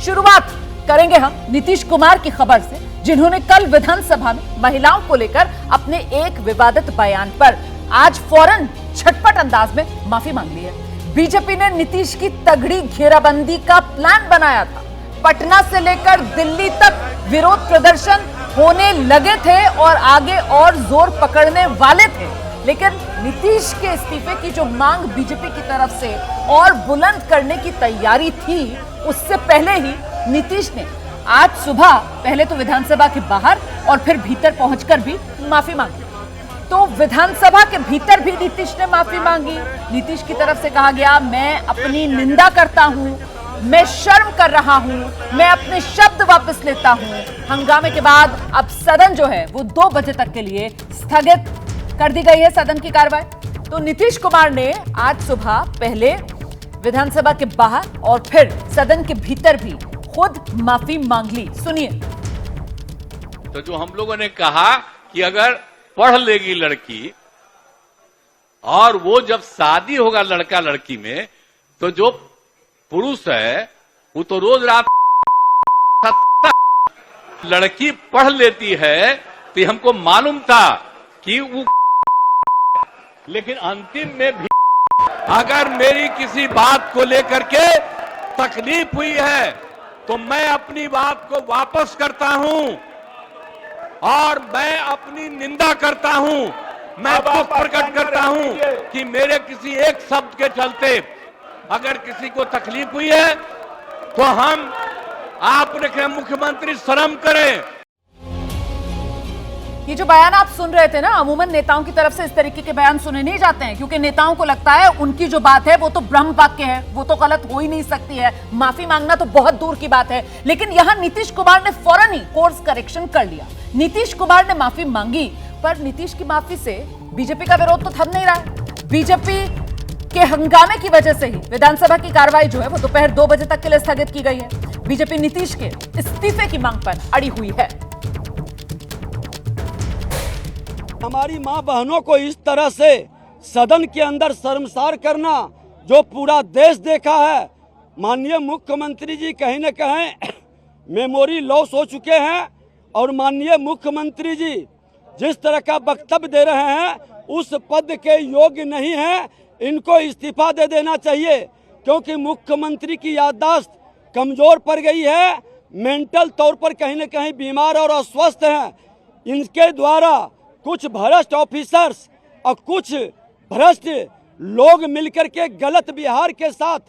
शुरुआत करेंगे हम नीतीश कुमार की खबर से, जिन्होंने कल विधानसभा में महिलाओं को लेकर अपने एक विवादित बयान पर आज फौरन झटपट अंदाज में माफी मांग ली है। बीजेपी ने नीतीश की तगड़ी घेराबंदी का प्लान बनाया था। पटना से लेकर दिल्ली तक विरोध प्रदर्शन होने लगे थे और आगे और जोर पकड़ने वाले थे, लेकिन नीतीश के इस्तीफे की जो मांग बीजेपी की तरफ से और बुलंद करने की तैयारी थी, उससे पहले ही नीतीश ने आज सुबह पहले तो विधानसभा के बाहर और फिर भीतर पहुंचकर भी माफी मांगी। तो विधानसभा के भीतर भी नीतीश ने माफी मांगी। नीतीश की तरफ से कहा गया, मैं अपनी निंदा करता हूं, मैं शर्म कर रहा हूं, मैं अपने शब्द वापस लेता हूं। हंगामे के बाद अब सदन जो है वो 2 बजे तक के लिए स्थगित कर दी गई है, सदन की कार्रवाई। तो नीतीश कुमार ने आज सुबह पहले विधानसभा के बाहर और फिर सदन के भीतर भी खुद माफी मांग ली। सुनिए। तो जो हम लोगों ने कहा कि अगर पढ़ लेगी लड़की और वो जब शादी होगा लड़का लड़की में, तो जो पुरुष है वो तो रोज रात लड़की पढ़ लेती है, तो हमको मालूम था कि वो, लेकिन अंतिम में भी अगर मेरी किसी बात को लेकर के तकलीफ हुई है तो मैं अपनी बात को वापस करता हूं और मैं अपनी निंदा करता हूं। मैं दुख प्रकट करता हूं कि मेरे किसी एक शब्द के चलते अगर किसी को तकलीफ हुई है तो हम आपने कहा मुख्यमंत्री शर्म करें। ये जो बयान आप सुन रहे थे ना, अमूमन नेताओं की तरफ से इस तरीके के बयान सुने नहीं जाते हैं, क्योंकि नेताओं को लगता है उनकी जो बात है वो तो ब्रह्म वाक्य है, वो तो गलत हो ही नहीं सकती है, माफी मांगना तो बहुत दूर की बात है। लेकिन यहां नीतीश कुमार ने फौरन ही कोर्स करेक्शन कर लिया। नीतीश कुमार ने माफी मांगी, पर नीतीश की माफी से बीजेपी का विरोध तो थम नहीं रहा है। बीजेपी के हंगामे की वजह से ही विधानसभा की कार्रवाई जो है वो दोपहर 2 बजे तक के लिए स्थगित की गई है। बीजेपी नीतीश के इस्तीफे की मांग पर अड़ी हुई है। हमारी मां बहनों को इस तरह से सदन के अंदर शर्मसार करना जो पूरा देश देखा है। माननीय मुख्यमंत्री जी कहीं न कहीं मेमोरी लॉस हो चुके हैं और माननीय मुख्यमंत्री जी जिस तरह का वक्तव्य दे रहे हैं उस पद के योग्य नहीं हैं। इनको इस्तीफा दे देना चाहिए, क्योंकि मुख्यमंत्री की याददाश्त कमजोर पड़ गई है, मेंटल तौर पर कहीं न कहीं बीमार और अस्वस्थ हैं। इनके द्वारा कुछ भ्रष्ट ऑफिसर्स और कुछ भ्रष्ट लोग मिलकर के गलत बिहार के साथ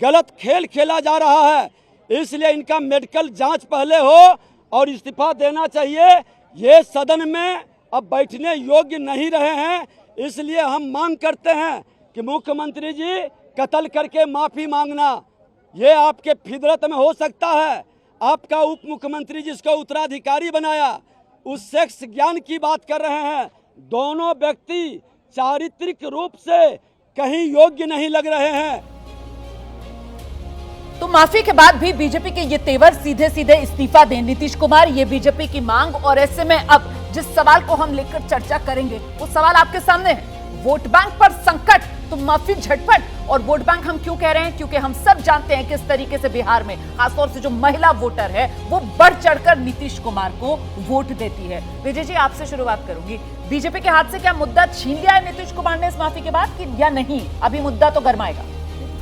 गलत खेल खेला जा रहा है। इसलिए इनका मेडिकल जांच पहले हो और इस्तीफा देना चाहिए। ये सदन में अब बैठने योग्य नहीं रहे हैं, इसलिए हम मांग करते हैं कि मुख्यमंत्री जी कत्ल करके माफी मांगना ये आपके फितरत में हो सकता है। आपका उप मुख्यमंत्री जिसको उत्तराधिकारी बनाया उस सेक्स ज्ञान की बात कर रहे हैं। दोनों व्यक्ति चारित्रिक रूप से कहीं योग्य नहीं लग रहे हैं। तो माफी के बाद भी बीजेपी के ये तेवर, सीधे सीधे इस्तीफा दें नीतीश कुमार, ये बीजेपी की मांग। और ऐसे में अब जिस सवाल को हम लेकर चर्चा करेंगे वो सवाल आपके सामने है। वोट बैंक पर संकट तो माफी झटपट। और वोट बैंक हम क्यों कह रहे हैं, क्योंकि हम सब जानते हैं किस तरीके से बिहार में खासतौर से जो महिला वोटर है वो बढ़ चढ़कर नीतीश कुमार को वोट देती है। विजय जी, आपसे शुरुआत करूंगी। बीजेपी के हाथ से क्या मुद्दा छीन लिया है नीतीश कुमार ने इस माफी के बाद, कि या नहीं अभी मुद्दा तो गरमाएगा?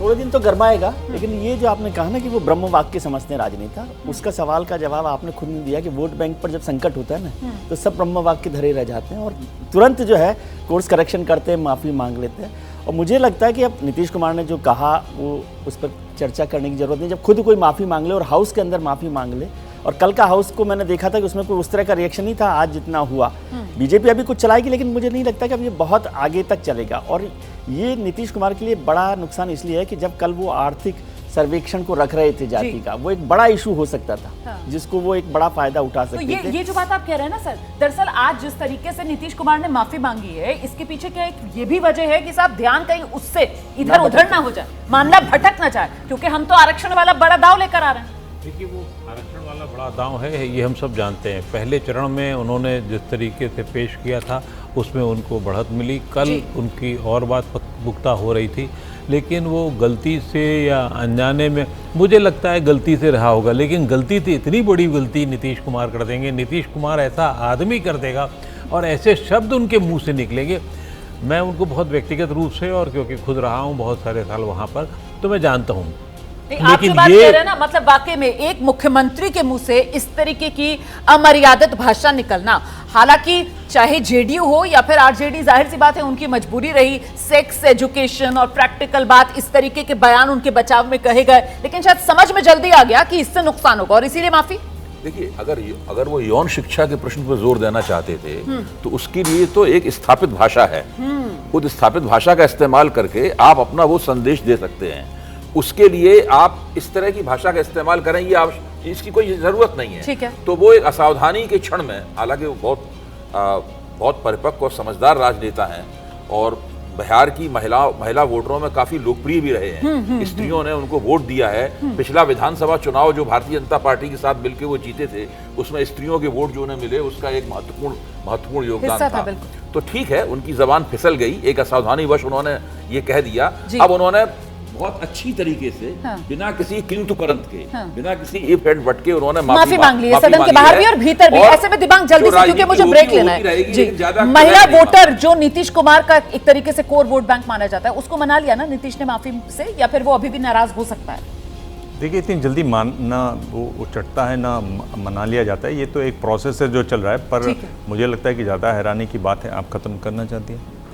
थोड़े दिन तो गरमाएगा, लेकिन ये जो आपने कहा ना कि वो ब्रह्म वाक्य समझते हैं राजनेता, उसका सवाल का जवाब आपने खुद ने दिया कि वोट बैंक पर जब संकट होता है ना तो सब ब्रह्म वाक्य धरे रह जाते हैं और तुरंत जो है कोर्स करेक्शन करते हैं, माफ़ी मांग लेते हैं। और मुझे लगता है कि अब नीतीश कुमार ने जो कहा वो उस पर चर्चा करने की जरूरत नहीं। जब खुद कोई माफ़ी मांग ले और हाउस के अंदर माफ़ी मांग ले, और कल का हाउस को मैंने देखा था कि उसमें कोई उस तरह का रिएक्शन नहीं था आज जितना हुआ। बीजेपी अभी कुछ चलाएगी, लेकिन मुझे नहीं लगता कि अब ये बहुत आगे तक चलेगा। और ये नीतीश कुमार के लिए बड़ा नुकसान इसलिए है कि जब कल वो आर्थिक सर्वेक्षण को रख रहे थे जाति का, वो एक बड़ा इशू हो सकता था। हाँ। जिसको वो एक बड़ा फायदा उठा सकते थे। ये जो बात आप कह रहे हैं ना सर, दरअसल आज जिस तरीके से नीतीश कुमार ने माफी मांगी है, इसके पीछे क्या एक ये भी वजह है कि साहब ध्यान कहीं उससे इधर उधर ना हो जाए, मामला भटक ना जाए, क्योंकि हम तो आरक्षण वाला बड़ा दाव लेकर आ रहे हैं। देखिए, वो आरक्षण वाला बड़ा दांव है, ये हम सब जानते हैं। पहले चरण में उन्होंने जिस तरीके से पेश किया था उसमें उनको बढ़त मिली, कल उनकी और बात पुख्ता हो रही थी, लेकिन वो गलती से या अनजाने में, मुझे लगता है गलती से रहा होगा, लेकिन गलती थी, इतनी बड़ी गलती नीतीश कुमार कर देंगे, नीतीश कुमार ऐसा आदमी कर देगा और ऐसे शब्द उनके मुंह से निकलेंगे। मैं उनको बहुत व्यक्तिगत रूप से, और क्योंकि खुद रहा हूँ बहुत सारे साल वहाँ पर, तो मैं जानता हूँ। आप जो बात कह रहे हैं ना, मतलब वाकई में एक मुख्यमंत्री के मुंह से इस तरीके की अमर्यादित भाषा निकलना, हालांकि चाहे जेडीयू हो या फिर आरजेडी, जाहिर सी बात है उनकी मजबूरी रही, सेक्स एजुकेशन और प्रैक्टिकल बात, इस तरीके के बयान उनके बचाव में कहे गए, लेकिन शायद समझ में जल्दी आ गया कि इससे नुकसान होगा और इसीलिए माफी। देखिए, अगर वो यौन शिक्षा के प्रश्न पर जोर देना चाहते थे तो उसके लिए तो एक स्थापित भाषा है, खुद स्थापित भाषा का इस्तेमाल करके आप अपना वो संदेश दे सकते हैं। उसके लिए आप इस तरह की भाषा का इस्तेमाल करें, ये इसकी कोई जरूरत नहीं है। ठीक है। तो वो एक असावधानी के क्षण में, हालांकि वो बहुत परिपक्व और समझदार राजनेता हैं और बिहार की महिला वोटरों में काफी लोकप्रिय भी रहे हैं। स्त्रियों ने उनको वोट दिया है। पिछला विधानसभा चुनाव जो भारतीय जनता पार्टी के साथ मिलकर वो जीते थे, उसमें स्त्रियों के वोट जो उन्हें मिले, उसका एक महत्वपूर्ण योगदान था। तो ठीक है, उनकी जबान फिसल गई, एक असावधानीवश उन्होंने ये कह दिया। अब उन्होंने बहुत अच्छी तरीके से, बिना किसी किंतु परंत के, बिना किसी इफ एंड बट के उन्होंने माफी मांग ली है, सदन के बाहर भी और भीतर भी। ऐसे में दिमाग जल्दी से, क्योंकि मुझे ब्रेक लेना है जी। महिला वोटर जो नीतीश कुमार का एक तरीके से कोर वोट बैंक माना जाता है, उसको मना लिया ना नीतीश ने माफी से, या फिर वो अभी भी नाराज हो सकता है? देखिए, इतनी जल्दी मानना वो चटता है ना मना लिया जाता है, ये तो एक प्रोसेस है जो चल रहा है। पर मुझे लगता है कि ज़्यादा हैरानी की बात है। आप खत्म करना चाहती हैं?